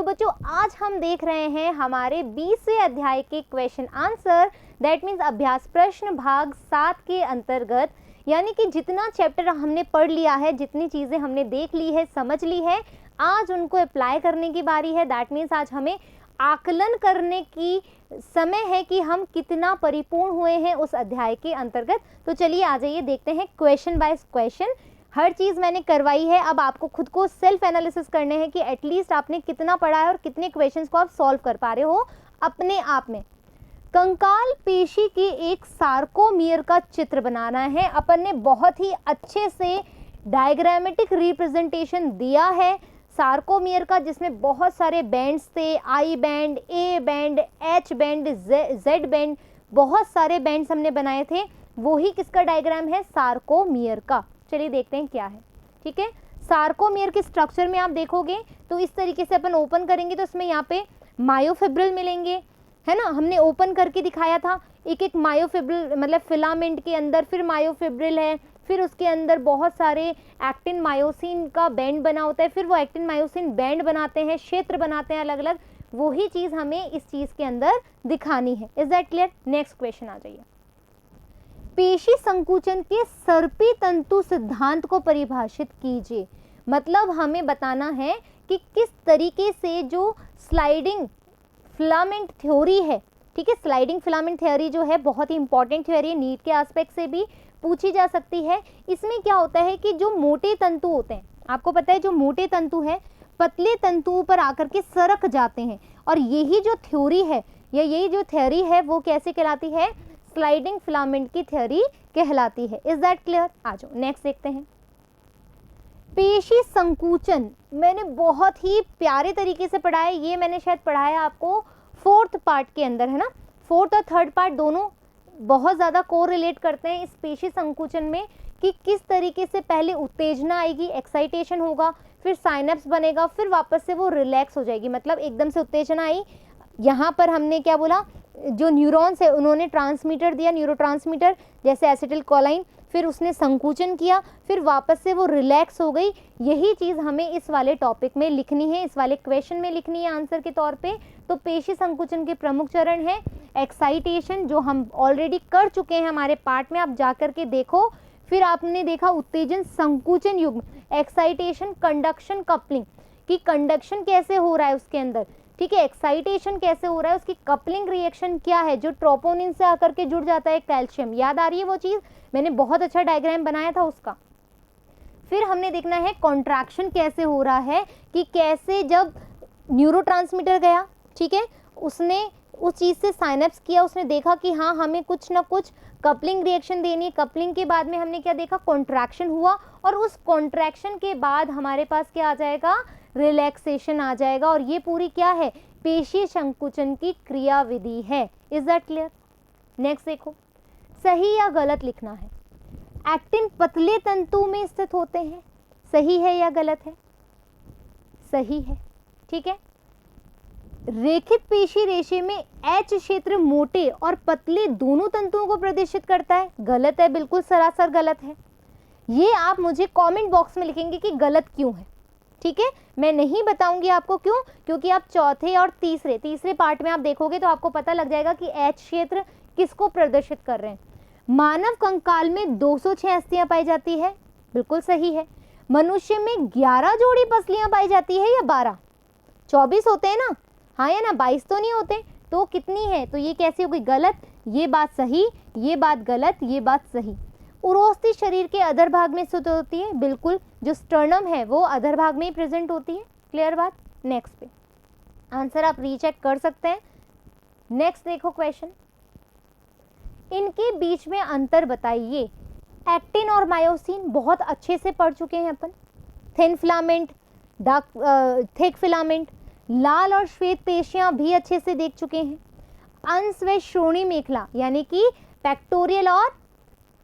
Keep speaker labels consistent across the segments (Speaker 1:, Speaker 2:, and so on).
Speaker 1: बच्चों आज हम देख रहे हैं हमारे 20वें अध्याय के क्वेश्चन आंसर, दैट मीन्स अभ्यास प्रश्न भाग 7 के अंतर्गत। यानी कि जितना चैप्टर हमने पढ़ लिया है, जितनी चीज़ें हमने देख ली है, समझ ली है, आज उनको अप्लाई करने की बारी है। दैट मीन्स आज हमें आकलन करने की समय है कि हम कितना परिपूर्ण हुए हैं उस अध्याय के अंतर्गत। तो चलिए आ जाइए, देखते हैं क्वेश्चन बाय क्वेश्चन। हर चीज़ मैंने करवाई है, अब आपको खुद को सेल्फ एनालिसिस करने हैं कि एटलीस्ट आपने कितना पढ़ा है और कितने क्वेश्चंस को आप सॉल्व कर पा रहे हो अपने आप में। कंकाल पेशी की एक सार्कोमियर का चित्र बनाना है। अपन ने बहुत ही अच्छे से डायग्रामेटिक रिप्रेजेंटेशन दिया है सार्कोमियर का, जिसमें बहुत सारे बैंड्स थे, I band, A band, H band, Z band, बहुत सारे बैंड्स हमने बनाए थे। वो ही किसका डायग्राम है? सार्कोमियर का। चलिए देखते हैं क्या है। ठीक है, सार्कोमियर के स्ट्रक्चर में आप देखोगे तो इस तरीके से अपन ओपन करेंगे तो इसमें यहाँ पे मायोफिब्रिल मिलेंगे, है ना। हमने ओपन करके दिखाया था, एक एक मायोफिब्रिल मतलब फिलामेंट के अंदर फिर मायोफिब्रिल है, फिर उसके अंदर बहुत सारे एक्टिन मायोसिन का बैंड बना होता है, फिर वो एक्टिन मायोसिन बैंड बनाते हैं, क्षेत्र बनाते हैं अलग अलग। वही चीज़ हमें इस चीज़ के अंदर दिखानी है। Is that clear? Next question आ जाइए। पेशी संकुचन के सर्पी तंतु सिद्धांत को परिभाषित कीजिए। मतलब हमें बताना है कि किस तरीके से जो स्लाइडिंग फिलामेंट थ्योरी है, ठीक है, स्लाइडिंग फिलामेंट थ्योरी जो है बहुत ही इंपॉर्टेंट थ्योरी है, नीट के एस्पेक्ट से भी पूछी जा सकती है। इसमें क्या होता है कि जो मोटे तंतु होते हैं, आपको पता है जो मोटे तंतु है पतले तंतुओं पर आकर के सरक जाते हैं, और यही जो थ्योरी है या यही जो थ्योरी है वो कैसे कहलाती है? स्लाइडिंग फिलामेंट की थ्योरी कहलाती है। Is that clear? आ जाओ नेक्स्ट देखते हैं। पेशी संकुचन मैंने बहुत ही प्यारे तरीके से पढ़ा है, ये मैंने शायद पढ़ाया आपको 4th पार्ट के अंदर, है ना। 4th और 3rd पार्ट दोनों बहुत ज़्यादा कोरिलेट करते हैं इस पेशी संकुचन में कि किस तरीके से पहले उत्तेजना आएगी, एक्साइटेशन होगा, फिर साइनेप्स बनेगा, फिर वापस से वो रिलैक्स हो जाएगी। मतलब एकदम से उत्तेजना आई, यहाँ पर हमने क्या बोला, जो न्यूरॉन्स है उन्होंने ट्रांसमीटर दिया, न्यूरोट्रांसमीटर जैसे एसिटिल कोलाइन, फिर उसने संकुचन किया, फिर वापस से वो रिलैक्स हो गई। यही चीज़ हमें इस वाले टॉपिक में लिखनी है, इस वाले क्वेश्चन में लिखनी है आंसर के तौर पे। तो पेशी संकुचन के प्रमुख चरण है एक्साइटेशन, जो हम ऑलरेडी कर चुके हैं हमारे पार्ट में, आप जा कर के देखो। फिर आपने देखा उत्तेजन संकुचन युग्म, एक्साइटेशन, कंडक्शन, कपलिंग, कि कंडक्शन कैसे हो रहा है उसके अंदर, ठीक है, एक्साइटेशन कैसे हो रहा है, उसकी कपलिंग रिएक्शन क्या है, जो ट्रोपोनिन से आकर के जुड़ जाता है कैल्शियम। याद आ रही है वो चीज़? मैंने बहुत अच्छा डायग्राम बनाया था उसका। फिर हमने देखना है कॉन्ट्रैक्शन कैसे हो रहा है, कि कैसे जब न्यूरोट्रांसमीटर गया, ठीक है, उसने उस चीज़ से साइनेप्स किया, उसने देखा कि हाँ हमें कुछ ना कुछ कपलिंग रिएक्शन देनी है। कपलिंग के बाद में हमने क्या देखा? कॉन्ट्रैक्शन हुआ, और उस कॉन्ट्रैक्शन के बाद हमारे पास क्या आ जाएगा? रिलैक्सेशन आ जाएगा। और ये पूरी क्या है? पेशी संकुचन की क्रियाविधि है। Is that clear? नेक्स्ट देखो, सही या गलत लिखना है। एक्टिन पतले तंतु में स्थित होते हैं, सही है या गलत है? सही है, ठीक है। रेखित पेशी रेशे में एच क्षेत्र मोटे और पतले दोनों तंतुओं को प्रदर्शित करता है, गलत है, बिल्कुल सरासर गलत है। ये आप मुझे कमेंट बॉक्स में लिखेंगे कि गलत क्यों है, ठीक है। मैं नहीं बताऊंगी आपको क्यों, क्योंकि आप चौथे और तीसरे पार्ट में आप देखोगे तो आपको पता लग जाएगा कि एच क्षेत्र किसको प्रदर्शित कर रहे हैं। मानव कंकाल में 206 अस्थियां पाई जाती है, बिल्कुल सही है। मनुष्य में 11 जोड़ी पसलियां पाई जाती है या 12? 24 होते हैं ना, हाँ या ना, 22 तो नहीं होते, तो कितनी है? तो ये कैसे हो गई? गलत। ये बात सही, ये बात गलत, ये बात सही। उरोस्थि शरीर के अधर भाग में स्थित होती है, बिल्कुल, जो स्टर्नम है वो अधर भाग में ही प्रेजेंट होती है। क्लियर बात? नेक्स्ट पे आंसर आप रीचेक कर सकते हैं। नेक्स्ट देखो क्वेश्चन, इनके बीच में अंतर बताइए। एक्टिन और मायोसिन बहुत अच्छे से पढ़ चुके हैं अपन, thin filament, dark thick filament, लाल और श्वेत पेशियां भी अच्छे से देख चुके हैं। अंश व श्रोणि मेखला यानी कि पेक्टोरियल और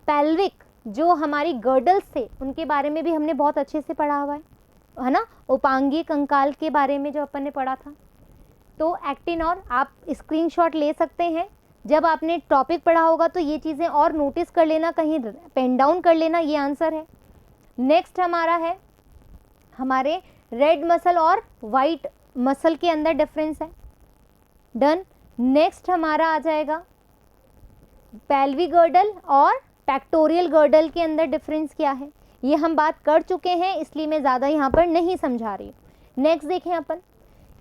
Speaker 1: पेल्विक जो हमारी गर्डल्स थे उनके बारे में भी हमने बहुत अच्छे से पढ़ा हुआ है ना। उपांगी कंकाल के बारे में जो अपन ने पढ़ा था। तो एक्टिन, और आप स्क्रीनशॉट ले सकते हैं जब आपने टॉपिक पढ़ा होगा तो ये चीज़ें और नोटिस कर लेना, कहीं पेन डाउन कर लेना, ये आंसर है। नेक्स्ट हमारा है हमारे रेड मसल और वाइट मसल के अंदर डिफरेंस है। डन। नेक्स्ट हमारा आ जाएगा पेल्विक गर्डल और पेक्टोरियल गर्डल के अंदर डिफरेंस क्या है, ये हम बात कर चुके हैं, इसलिए मैं ज़्यादा यहाँ पर नहीं समझा रही हूँ। नेक्स्ट देखें अपन,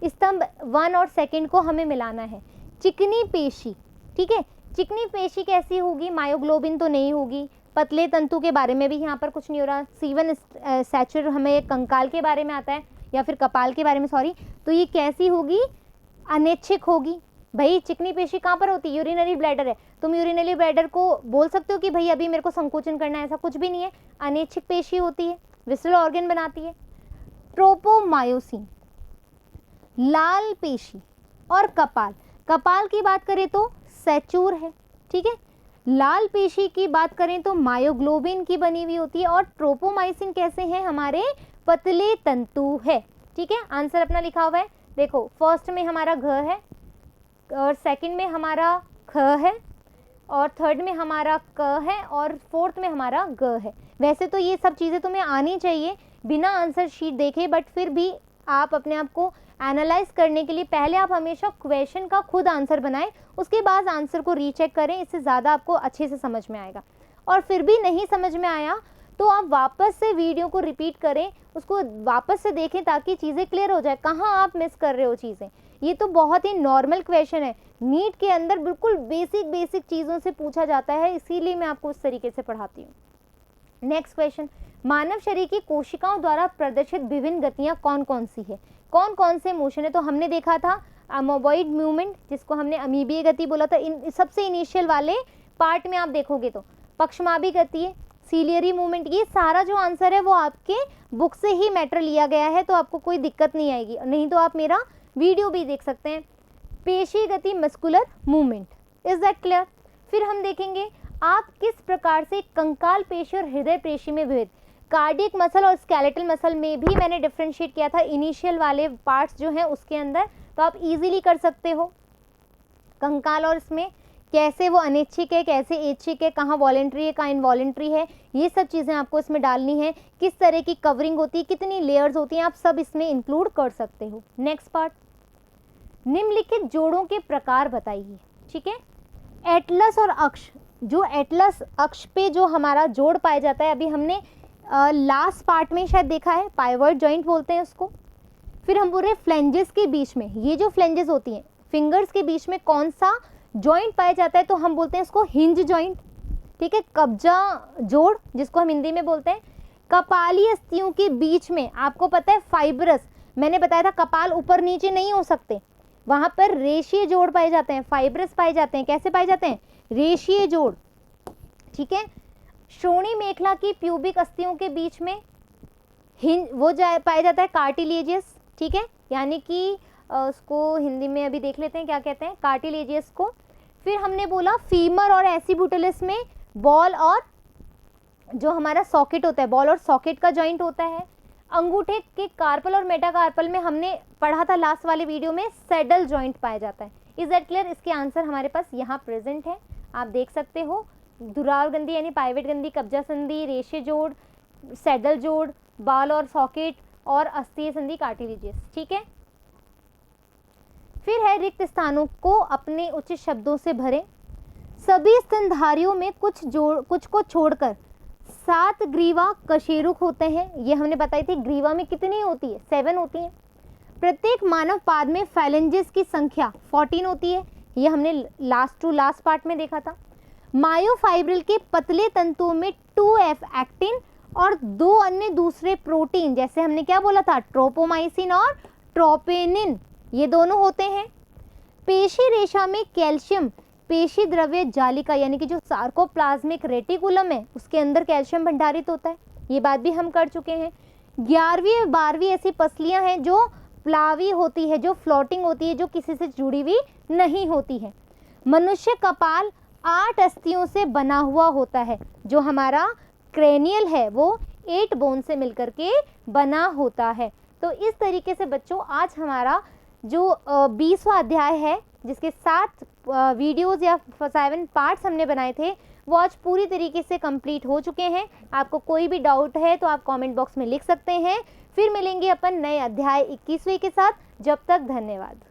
Speaker 1: स्तंभ 1 और 2 को हमें मिलाना है। चिकनी पेशी, ठीक है, चिकनी पेशी कैसी होगी, मायोग्लोबिन तो नहीं होगी। पतले तंतु के बारे में भी यहाँ पर कुछ नहीं हो रहा। सीवन सैचुर हमें कंकाल के बारे में आता है या फिर कपाल के बारे में, सॉरी, तो ये कैसी होगी, अनैच्छिक होगी। भाई चिकनी पेशी कहाँ पर होती है, यूरिनरी ब्लैडर है, तुम यूरिनरी ब्लैडर को बोल सकते हो कि भाई अभी मेरे को संकोचन करना है, ऐसा कुछ भी नहीं है, अनैच्छिक पेशी होती है, विसरल ऑर्गन बनाती है। ट्रोपोमायोसिन, लाल पेशी और कपाल, कपाल की बात करें तो सैचूर है, ठीक है। लाल पेशी की बात करें तो मायोग्लोबिन की बनी हुई होती है, और ट्रोपोमाइसिन कैसे हैं, हमारे पतले तंतु है, ठीक है। आंसर अपना लिखा हुआ है, देखो फर्स्ट में हमारा घ है और सेकंड में हमारा ख है और थर्ड में हमारा क है और फोर्थ में हमारा ग है। वैसे तो ये सब चीज़ें तुम्हें आनी चाहिए बिना आंसर शीट देखे, बट फिर भी आप अपने आप को एनालाइज करने के लिए पहले आप हमेशा क्वेश्चन का खुद आंसर बनाएं, उसके बाद आंसर को रीचेक करें, इससे ज़्यादा आपको अच्छे से समझ में आएगा। और फिर भी नहीं समझ में आया तो आप वापस से वीडियो को रिपीट करें, उसको वापस से देखें ताकि चीज़ें क्लियर हो जाए, कहाँ आप मिस कर रहे हो चीज़ें। ये तो बहुत ही नॉर्मल क्वेश्चन है, नीट के अंदर बिल्कुल बेसिक चीज़ों से पूछा जाता है, इसीलिए मैं आपको उस तरीके से पढ़ाती हूँ। नेक्स्ट क्वेश्चन, मानव शरीर की कोशिकाओं द्वारा प्रदर्शित विभिन्न गतियाँ कौन कौन सी है, कौन कौन से मोशन है। तो हमने देखा था अमोबॉइड मूवमेंट, जिसको हमने अमीबीय गति बोला था। इन सबसे इनिशियल वाले पार्ट में आप देखोगे तो पक्षमाभी गति है, सीलियरी मूवमेंट, ये सारा जो आंसर है वो आपके बुक से ही मैटर लिया गया है, तो आपको कोई दिक्कत नहीं आएगी, नहीं तो आप मेरा वीडियो भी देख सकते हैं। पेशी गति, muscular movement, is that clear. फिर हम देखेंगे आप किस प्रकार से कंकाल पेशी और हृदय पेशी में विविध, कार्डियक मसल और स्केलेटल मसल में भी मैंने डिफ्रेंशिएट किया था इनिशियल वाले पार्ट्स जो हैं उसके अंदर, तो आप इजीली कर सकते हो। कंकाल और इसमें कैसे वो अनैच्छिक है, कैसे ऐच्छिक है, कहाँ वॉलेंट्री है, कहाँ इनवॉलेंट्री है, ये सब चीज़ें आपको इसमें डालनी है। किस तरह की कवरिंग होती है, कितनी लेयर्स होती हैं, आप सब इसमें इंक्लूड कर सकते हो। नेक्स्ट पार्ट, निम्नलिखित जोड़ों के प्रकार बताइए, ठीक है। एटलस और अक्ष, जो एटलस अक्ष पे जो हमारा जोड़ पाया जाता है, अभी हमने लास्ट पार्ट में शायद देखा है, पाइवट जॉइंट बोलते हैं उसको। फिर हम बोल रहे फ्लेंजेस के बीच में, ये जो फ्लेंजेस होती हैं फिंगर्स के बीच में कौन सा जॉइंट पाया जाता है, तो हम बोलते हैं इसको हिंज जॉइंट, ठीक है। कब्जा जोड़, जिसको हम हिंदी में बोलते हैं। कपाली अस्थियों के बीच में आपको पता है फाइब्रस, मैंने बताया था कपाल ऊपर नीचे नहीं हो सकते, वहां पर रेशीय जोड़ पाए जाते हैं, फाइब्रस पाए जाते हैं। कैसे पाए जाते हैं, रेशीय जोड़, ठीक है। श्रोणी मेखला की प्यूबिक अस्थियों के बीच में हिंज वो पाया जाता है कार्टिलेजियस, ठीक है, यानी कि उसको हिंदी में अभी देख लेते हैं क्या कहते हैं, कार्टिलेजियस को। फिर हमने बोला फीमर और एसिबुटलस में बॉल और जो हमारा सॉकेट होता है, बॉल और सॉकेट का जॉइंट होता है। अंगूठे के कार्पल और मेटाकार्पल में हमने पढ़ा था लास्ट वाले वीडियो में सैडल जॉइंट पाया जाता है। Is that clear. इसके आंसर हमारे पास यहाँ प्रेजेंट है, आप देख सकते हो। धुराव ग्रंथि यानी पाइवेट ग्रंथि, कब्जा संधि, रेशे जोड़, सैडल जोड़, बाल और सॉकेट और अस्थिय संधि कार्टिलेजियस, ठीक है। फिर है रिक्त स्थानों को अपने उचित शब्दों से भरें। सभी स्तनधारियों में कुछ को छोड़कर 7 ग्रीवा कशेरुक होते हैं, ये हमने बताई थी। ग्रीवा में कितनी होती है, 7 होती है। प्रत्येक मानव पाद में फैलेंजेस की संख्या 14 होती है, ये हमने लास्ट पार्ट में देखा था। मायोफाइब्रिल के पतले तंतुओं में 2F एक्टिन और 2 अन्य दूसरे प्रोटीन, जैसे हमने क्या बोला था, ट्रोपोमाइसिन और ट्रोपेनिन, ये दोनों होते हैं। पेशी रेशा में कैल्शियम पेशी द्रव्य जालिका यानी कि जो सार्कोप्लाज्मिक रेटिकुलम है उसके अंदर कैल्शियम भंडारित होता है, ये बात भी हम कर चुके हैं। 11वीं और 12वीं ऐसी पसलियां हैं जो प्लावी होती है, जो फ्लोटिंग होती है, जो किसी से जुड़ी हुई नहीं होती है। मनुष्य कपाल 8 अस्थियों से बना हुआ होता है, जो हमारा क्रेनियल है वो 8 बोन से मिलकर के बना होता है। तो इस तरीके से बच्चों आज हमारा जो 20वां अध्याय है, जिसके 7 वीडियोज़ या 7 पार्ट्स हमने बनाए थे, वो आज पूरी तरीके से कंप्लीट हो चुके हैं। आपको कोई भी डाउट है तो आप कमेंट बॉक्स में लिख सकते हैं। फिर मिलेंगे अपन नए अध्याय 21वें के साथ। जब तक धन्यवाद।